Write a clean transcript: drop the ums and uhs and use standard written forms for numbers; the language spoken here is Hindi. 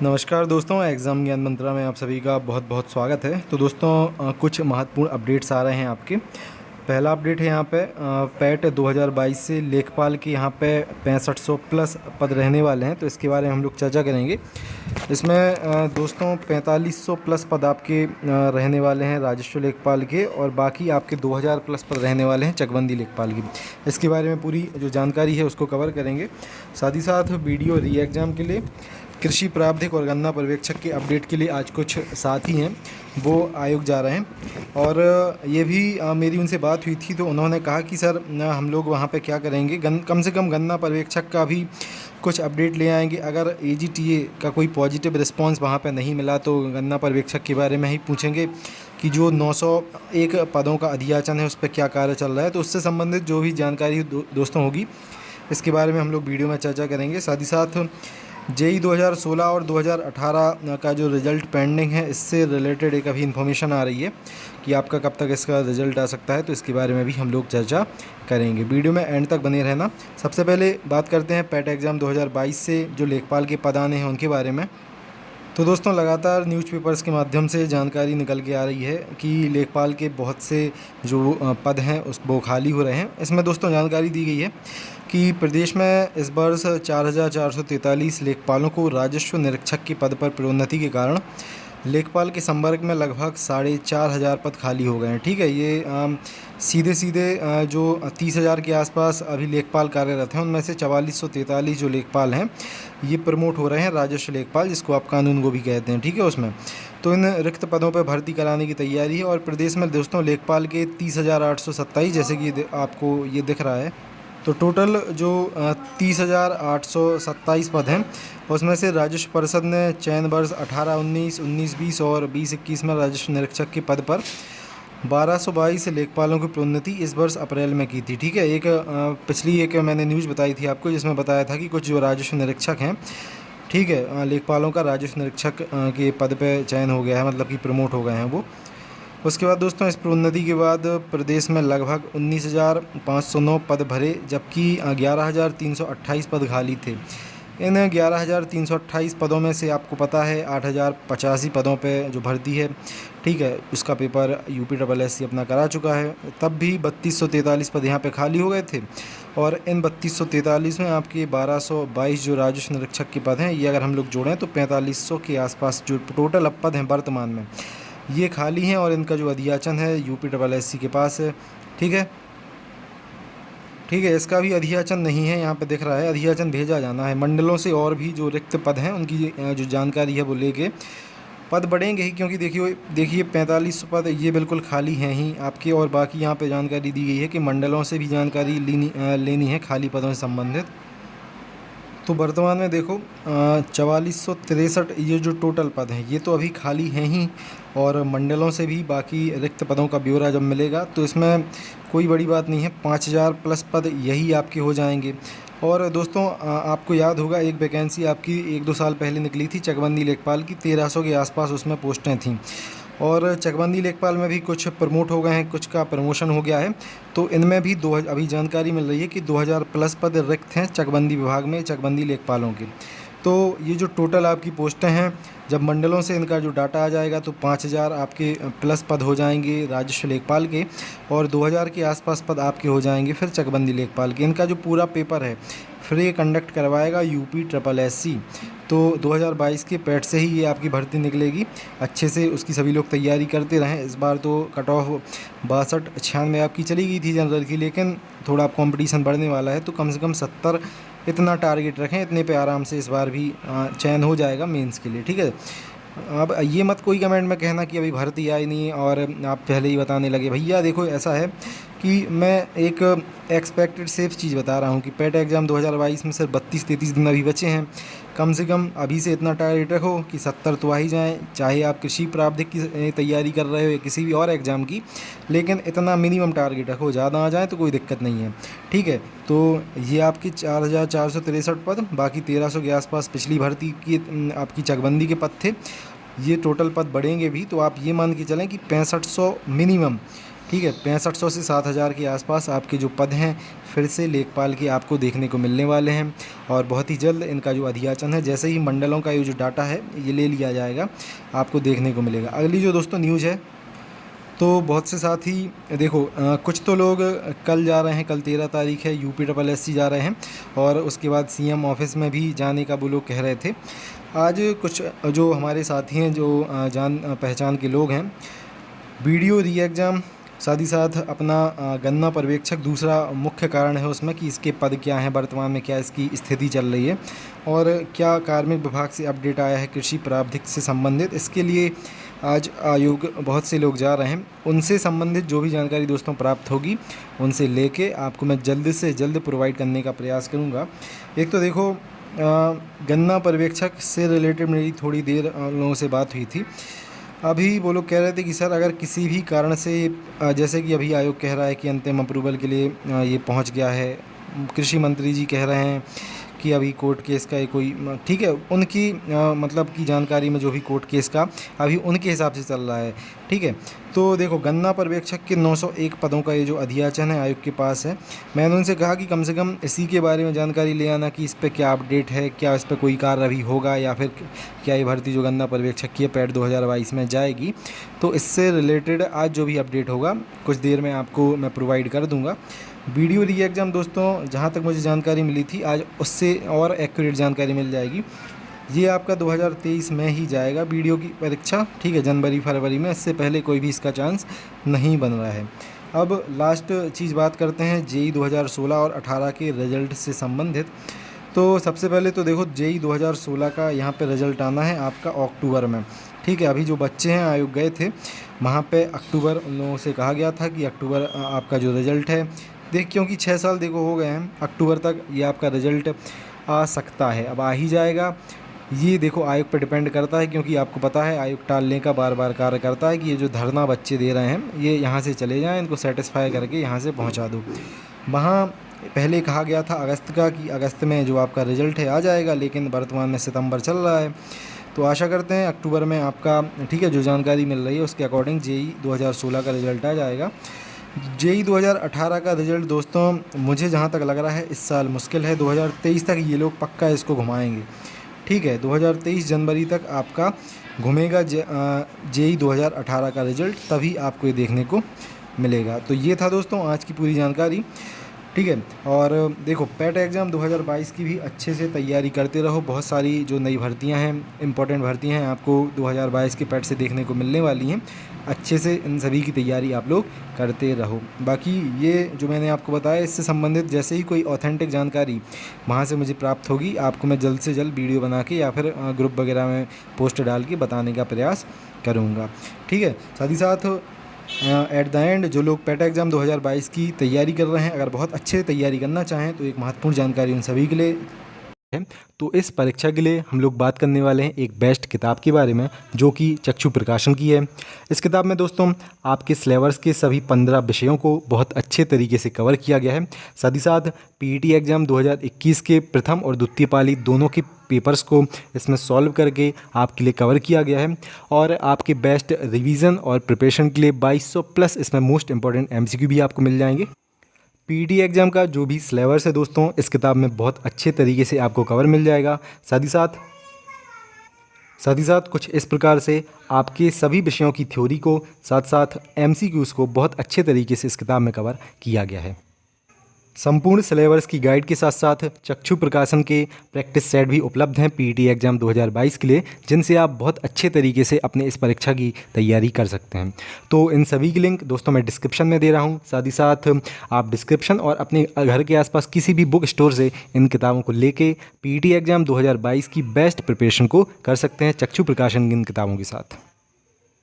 नमस्कार दोस्तों, एग्ज़ाम ज्ञान मंत्रा में आप सभी का बहुत बहुत स्वागत है। तो दोस्तों कुछ महत्वपूर्ण अपडेट्स आ रहे हैं आपके। पहला अपडेट है यहाँ पे पैट 2022 से लेखपाल के यहाँ पे 6500 प्लस पद रहने वाले हैं, तो इसके बारे में हम लोग चर्चा करेंगे। इसमें दोस्तों 4500 प्लस पद आपके रहने वाले हैं राजस्व लेखपाल के, और बाकी आपके 2000 प्लस पद रहने वाले हैं चकबंदी लेखपाल की। इसके बारे में पूरी जो जानकारी है उसको कवर करेंगे। साथ ही साथ वीडियो री एग्ज़ाम के लिए कृषि प्रावधिक और गन्ना पर्यवेक्षक के अपडेट के लिए आज कुछ साथी हैं वो आयोग जा रहे हैं, और ये भी मेरी उनसे बात हुई थी तो उन्होंने कहा कि सर हम लोग वहाँ पे क्या करेंगे, कम से कम गन्ना पर्यवेक्षक का भी कुछ अपडेट ले आएंगे। अगर AGTA का कोई पॉजिटिव रिस्पांस वहाँ पे नहीं मिला तो गन्ना पर्यवेक्षक के बारे में ही पूछेंगे कि जो 901 पदों का अधियाचन है उस पर क्या कार्य चल रहा है। तो उससे संबंधित जो भी जानकारी दोस्तों होगी इसके बारे में हम लोग वीडियो में चर्चा करेंगे। साथ ही साथ JEE 2016 और 2018 का जो रिज़ल्ट पेंडिंग है, इससे रिलेटेड एक अभी इन्फॉर्मेशन आ रही है कि आपका कब तक इसका रिज़ल्ट आ सकता है, तो इसके बारे में भी हम लोग चर्चा करेंगे। वीडियो में एंड तक बने रहना। सबसे पहले बात करते हैं पैट एग्ज़ाम 2022 से जो लेखपाल के पद आने हैं उनके बारे में। तो दोस्तों लगातार न्यूज़पेपर्स के माध्यम से जानकारी निकल के आ रही है कि लेखपाल के बहुत से जो पद हैं उस वो खाली हो रहे हैं। इसमें दोस्तों जानकारी दी गई है कि प्रदेश में इस वर्ष 4443 लेखपालों को राजस्व निरीक्षक के पद पर प्रोन्नति के कारण लेखपाल के संवर्ग में लगभग 4500 पद खाली हो गए हैं। ठीक है, ये सीधे सीधे जो 30,000 के आसपास अभी लेखपाल कार्यरत हैं, उनमें से 4443 जो लेखपाल हैं ये प्रमोट हो रहे हैं राजस्व लेखपाल, जिसको आप कानून को भी कहते हैं। ठीक है, उसमें तो इन रिक्त पदों पर भर्ती कराने की तैयारी है। और प्रदेश में दोस्तों लेखपाल के 30,827 जैसे कि आपको ये दिख रहा है, तो टोटल जो 30,827 पद हैं उसमें से राजस्व परिषद ने चयन वर्ष 18-19, 19-20 और 20-21 में राजस्व निरीक्षक के पद पर 1222 लेखपालों की प्रोन्नति इस वर्ष अप्रैल में की थी। ठीक है, एक पिछली एक मैंने न्यूज़ बताई थी आपको जिसमें बताया था कि कुछ जो राजस्व निरीक्षक हैं, ठीक है, लेखपालों का राजस्व निरीक्षक के पद पे चयन हो गया है, मतलब कि प्रमोट हो गए हैं वो। उसके बाद दोस्तों इस प्रोन्नति के बाद प्रदेश में लगभग 19,509 पद भरे, जबकि 11,328 पद खाली थे। इन 11,328 पदों में से आपको पता है 8,085 पदों पे जो भर्ती है, ठीक है, उसका पेपर UPSSC अपना करा चुका है। तब भी 3243 पद यहाँ पे खाली हो गए थे, और इन 3243 में आपके 1222 जो राजस्व निरीक्षक के पद हैं, ये अगर हम लोग जोड़ें तो 4500 के आसपास जो टोटल अब पद हैं वर्तमान में ये खाली हैं, और इनका जो अधियाचन है UPSSC के पास है। ठीक है, ठीक है, इसका भी अधियाचन नहीं है, यहाँ पे दिख रहा है, अधियाचन भेजा जाना है मंडलों से। और भी जो रिक्त पद हैं उनकी जो जानकारी है वो लेके पद बढ़ेंगे ही, क्योंकि देखिए 4500 पद ये बिल्कुल खाली हैं ही आपके। और बाकी यहाँ पे जानकारी दी गई है कि मंडलों से भी जानकारी लेनी है खाली पदों से संबंधित। तो वर्तमान में देखो 4463 ये जो टोटल पद हैं ये तो अभी खाली हैं ही, और मंडलों से भी बाकी रिक्त पदों का ब्यौरा जब मिलेगा तो इसमें कोई बड़ी बात नहीं है, 5000 प्लस पद यही आपके हो जाएंगे। और दोस्तों आपको याद होगा एक वैकेंसी आपकी 1-2 साल पहले निकली थी चकबंदी लेखपाल की, 1300 के आसपास उसमें पोस्टें थीं, और चकबंदी लेखपाल में भी कुछ प्रमोट हो गए हैं, कुछ का प्रमोशन हो गया है। तो इनमें भी अभी जानकारी मिल रही है कि 2000 प्लस पद रिक्त हैं चकबंदी विभाग में चकबंदी लेखपालों के। तो ये जो टोटल आपकी पोस्टें हैं, जब मंडलों से इनका जो डाटा आ जाएगा तो 5000 आपके प्लस पद हो जाएंगे राजस्व लेखपाल के, और 2000 के आसपास पद आपके हो जाएंगे फिर चकबंदी लेखपाल के। इनका जो पूरा पेपर है फ्री कंडक्ट करवाएगा UPSSC। तो 2022 के पैट से ही ये आपकी भर्ती निकलेगी अच्छे से, उसकी सभी लोग तैयारी करते रहें। इस बार तो कट ऑफ 62-96 आपकी चली गई थी जनरल की, लेकिन थोड़ा अब कंपटीशन बढ़ने वाला है, तो कम से कम 70 इतना टारगेट रखें, इतने पे आराम से इस बार भी चयन हो जाएगा मेंस के लिए। ठीक है, अब ये मत कोई कमेंट में कहना कि अभी भर्ती आई नहीं और आप पहले ही बताने लगे। भैया देखो ऐसा है कि मैं एक एक्सपेक्टेड सेफ चीज़ बता रहा हूँ कि पैट एग्ज़ाम 2022 में सिर्फ 32-33 दिन अभी बचे हैं। कम से कम अभी से इतना टारगेट रखो कि 70 तो आ ही जाएँ, चाहे आप कृषि प्रावधिक की तैयारी कर रहे हो या किसी भी और एग्ज़ाम की, लेकिन इतना मिनिमम टारगेट रखो, ज़्यादा आ जाए तो कोई दिक्कत नहीं है। ठीक है, तो ये आपकी 4463 पद, बाकी 1300 के आसपास पिछली भर्ती की आपकी चकबंदी के पद थे। ये टोटल पद बढ़ेंगे भी, तो आप ये मान के चलें कि 6500 मिनिमम ठीक है। 6500 से 7000 के आसपास आपके जो पद हैं फिर से लेखपाल के आपको देखने को मिलने वाले हैं, और बहुत ही जल्द इनका जो अधियाचन है, जैसे ही मंडलों का ये जो डाटा है ये ले लिया जाएगा, आपको देखने को मिलेगा। अगली जो दोस्तों न्यूज़ है, तो बहुत से साथी देखो कुछ तो लोग कल जा रहे हैं, कल 13 तारीख है, UPSSC जा रहे हैं, और उसके बाद CM ऑफिस में भी जाने का वो लोग कह रहे थे। आज कुछ जो हमारे साथी हैं, जो जान पहचान के लोग हैं, वीडियो री एग्ज़ाम, साथ ही साथ अपना गन्ना पर्यवेक्षक दूसरा मुख्य कारण है उसमें कि इसके पद क्या हैं, वर्तमान में क्या इसकी स्थिति चल रही है, और क्या कार्मिक विभाग से अपडेट आया है कृषि प्रावधिक से संबंधित। इसके लिए आज आयोग बहुत से लोग जा रहे हैं। उनसे संबंधित जो भी जानकारी दोस्तों प्राप्त होगी उनसे लेके आपको मैं जल्द से जल्द प्रोवाइड करने का प्रयास करूँगा। एक तो देखो गन्ना पर्यवेक्षक से रिलेटेड मेरी थोड़ी देर लोगों से बात हुई थी। अभी वो लोग कह रहे थे कि सर अगर किसी भी कारण से जैसे कि अभी आयोग कह रहा है कि अंतिम अप्रूवल के लिए ये पहुंच गया है, कृषि मंत्री जी कह रहे हैं कि अभी कोर्ट केस का कोई, ठीक है, उनकी मतलब की जानकारी में जो भी कोर्ट केस का अभी उनके हिसाब से चल रहा है, ठीक है। तो देखो गन्ना पर्यवेक्षक के 901 पदों का ये जो अधियाचन है आयोग के पास है। मैंने उनसे कहा कि कम से कम इसी के बारे में जानकारी ले आना कि इस पर क्या अपडेट है, क्या इस पर कोई कार्य अभी होगा, या फिर क्या ये भर्ती जो गन्ना पर्यवेक्षक की है पैट 2022 में जाएगी। तो इससे रिलेटेड आज जो भी अपडेट होगा कुछ देर में आपको मैं प्रोवाइड कर दूँगा। वीडियो री एग्ज़ाम दोस्तों जहाँ तक मुझे जानकारी मिली थी आज उससे और एक्यूरेट जानकारी मिल जाएगी। ये आपका 2023 में ही जाएगा वीडियो की परीक्षा, ठीक है, जनवरी फरवरी में। इससे पहले कोई भी इसका चांस नहीं बन रहा है। अब लास्ट चीज़ बात करते हैं JEE 2016 और 18 के रिज़ल्ट से संबंधित। तो सबसे पहले तो देखो JEE 2016 का यहाँ पे रिज़ल्ट आना है आपका अक्टूबर में, ठीक है। अभी जो बच्चे हैं आयोग गए थे वहाँ पे अक्टूबर उन लोगों से कहा गया था कि अक्टूबर आपका जो रिज़ल्ट है, देख क्योंकि 6 साल देखो हो गए हैं, अक्टूबर तक ये आपका रिज़ल्ट आ सकता है। अब आ ही जाएगा, ये देखो आयोग पर डिपेंड करता है, क्योंकि आपको पता है आयोग टालने का बार बार कार्य करता है कि ये जो धरना बच्चे दे रहे हैं ये यहाँ से चले जाएं, इनको सेटिस्फाई करके यहाँ से पहुँचा दो। वहाँ पहले कहा गया था अगस्त का कि अगस्त में जो आपका रिज़ल्ट है आ जाएगा, लेकिन वर्तमान में सितंबर चल रहा है। तो आशा करते हैं अक्टूबर में आपका, ठीक है, जो जानकारी मिल रही है उसके अकॉर्डिंग JEE 2016 का रिज़ल्ट आ जाएगा। JEE 2018 का रिज़ल्ट दोस्तों मुझे जहाँ तक लग रहा है इस साल मुश्किल है, 2023 तक ये लोग पक्का इसको घुमाएंगे, ठीक है। 2023 जनवरी तक आपका घूमेगा JEE 2018 का रिज़ल्ट, तभी आपको ये देखने को मिलेगा। तो ये था दोस्तों आज की पूरी जानकारी, ठीक है। और देखो पैट एग्ज़ाम 2022 की भी अच्छे से तैयारी करते रहो। बहुत सारी जो नई भर्तियां हैं, इंपॉर्टेंट भर्तियां हैं, आपको 2022 के पैट से देखने को मिलने वाली हैं। अच्छे से इन सभी की तैयारी आप लोग करते रहो। बाकी ये जो मैंने आपको बताया इससे संबंधित जैसे ही कोई ऑथेंटिक जानकारी वहाँ से मुझे प्राप्त होगी, आपको मैं जल्द से जल्द वीडियो बना के या फिर ग्रुप वगैरह में पोस्ट डाल के बताने का प्रयास करूँगा, ठीक है। साथ ही साथ एट द एंड जो लोग पैट एग्ज़ाम 2022 की तैयारी कर रहे हैं, अगर बहुत अच्छे से तैयारी करना चाहें तो एक महत्वपूर्ण जानकारी उन सभी के लिए है। तो इस परीक्षा के लिए हम लोग बात करने वाले हैं एक बेस्ट किताब के बारे में, जो कि चक्षु प्रकाशन की है। इस किताब में दोस्तों आपके सिलेबस के सभी 15 विषयों को बहुत अच्छे तरीके से कवर किया गया है। साथ ही साथ PET एग्ज़ाम 2021 के प्रथम और द्वितीय पाली दोनों के पेपर्स को इसमें सॉल्व करके आपके लिए कवर किया गया है, और आपके बेस्ट रिवीजन और प्रिपरेशन के लिए 2200 प्लस इसमें मोस्ट इंपॉर्टेंट MCQ भी आपको मिल जाएंगे। PET एग्ज़ाम का जो भी सिलेबस है दोस्तों इस किताब में बहुत अच्छे तरीके से आपको कवर मिल जाएगा। साथ ही साथ कुछ इस प्रकार से आपके सभी विषयों की थ्योरी को साथ साथ MCQs को बहुत अच्छे तरीके से इस किताब में कवर किया गया है। संपूर्ण सिलेबस की गाइड के साथ साथ चक्षु प्रकाशन के प्रैक्टिस सेट भी उपलब्ध हैं PET एग्ज़ाम 2022 के लिए, जिनसे आप बहुत अच्छे तरीके से अपने इस परीक्षा की तैयारी कर सकते हैं। तो इन सभी की लिंक दोस्तों मैं डिस्क्रिप्शन में दे रहा हूं। साथ ही साथ आप डिस्क्रिप्शन और अपने घर के आसपास किसी भी बुक स्टोर से इन किताबों को लेके PET एग्ज़ाम 2022 की बेस्ट प्रिपरेशन को कर सकते हैं चक्षु प्रकाशन की इन किताबों के साथ।